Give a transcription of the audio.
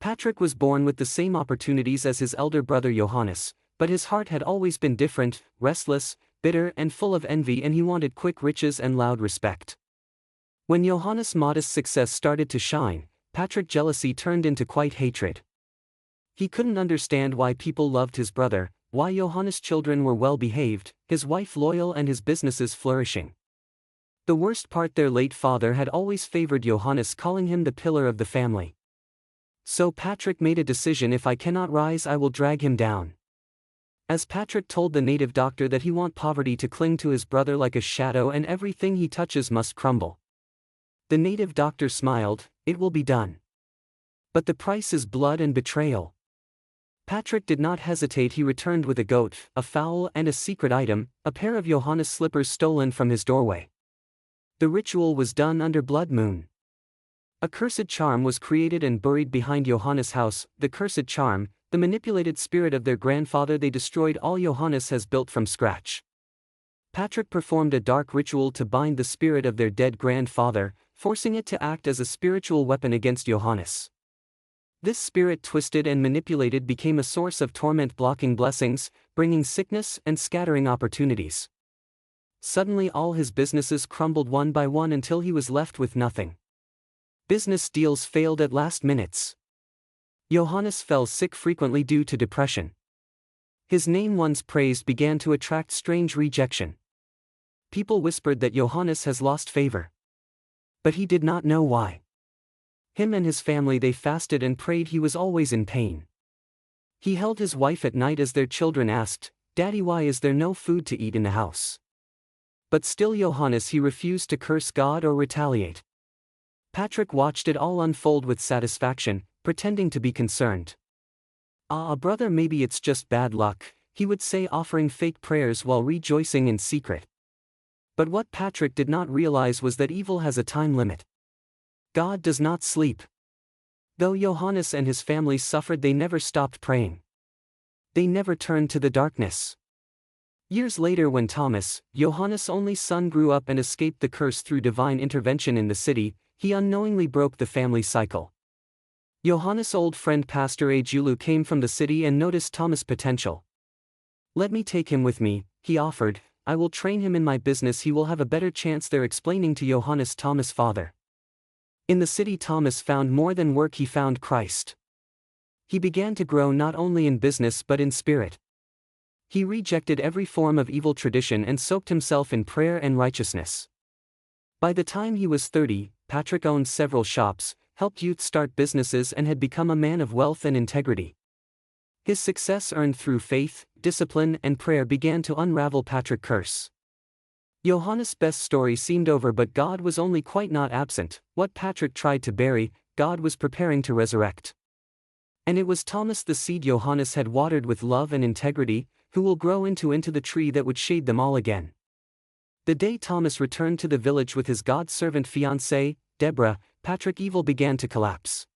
Patrick was born with the same opportunities as his elder brother Johannes, but his heart had always been different, restless, bitter and full of envy, and he wanted quick riches and loud respect. When Johannes' modest success started to shine, Patrick's jealousy turned into quite hatred. He couldn't understand why people loved his brother, why Johannes' children were well behaved, his wife loyal and his businesses flourishing. The worst part, their late father had always favored Johannes, calling him the pillar of the family. So Patrick made a decision: if I cannot rise, I will drag him down. As Patrick told the native doctor that he want poverty to cling to his brother like a shadow and everything he touches must crumble. The native doctor smiled, "It will be done. But the price is blood and betrayal." Patrick did not hesitate. He returned with a goat, a fowl and a secret item, a pair of Johannes' slippers stolen from his doorway. The ritual was done under blood moon. A cursed charm was created and buried behind Johannes' house. The cursed charm, the manipulated spirit of their grandfather. They destroyed all Johannes has built from scratch. Patrick performed a dark ritual to bind the spirit of their dead grandfather, forcing it to act as a spiritual weapon against Johannes. This spirit, twisted and manipulated, became a source of torment, blocking blessings, bringing sickness and scattering opportunities. Suddenly all his businesses crumbled one by one until he was left with nothing. Business deals failed at last minutes. Johannes fell sick frequently due to depression. His name, once praised, began to attract strange rejection. People whispered that Johannes has lost favor. But he did not know why. Him and his family, they fasted and prayed. He was always in pain. He held his wife at night as their children asked, "Daddy, why is there no food to eat in the house?" But still Johannes, he refused to curse God or retaliate. Patrick watched it all unfold with satisfaction, pretending to be concerned. "Ah, brother, maybe it's just bad luck," he would say, offering fake prayers while rejoicing in secret. But what Patrick did not realize was that evil has a time limit. God does not sleep. Though Johannes and his family suffered, they never stopped praying. They never turned to the darkness. Years later, when Thomas, Johannes' only son, grew up and escaped the curse through divine intervention in the city, he unknowingly broke the family cycle. Johannes' old friend Pastor Ajulu came from the city and noticed Thomas' potential. "Let me take him with me," he offered. "I will train him in my business. He will have a better chance there," explaining to Johannes, Thomas' father. In the city, Thomas found more than work, he found Christ. He began to grow not only in business but in spirit. He rejected every form of evil tradition and soaked himself in prayer and righteousness. By the time he was 30, Patrick owned several shops, helped youth start businesses, and had become a man of wealth and integrity. His success, earned through faith, discipline, and prayer, began to unravel Patrick's curse. Johannes' best story seemed over, but God was only quite not absent. What Patrick tried to bury, God was preparing to resurrect. And it was Thomas, the seed Johannes had watered with love and integrity, who will grow into the tree that would shade them all again. The day Thomas returned to the village with his God-servant fiancée, Deborah, Patrick's evil began to collapse.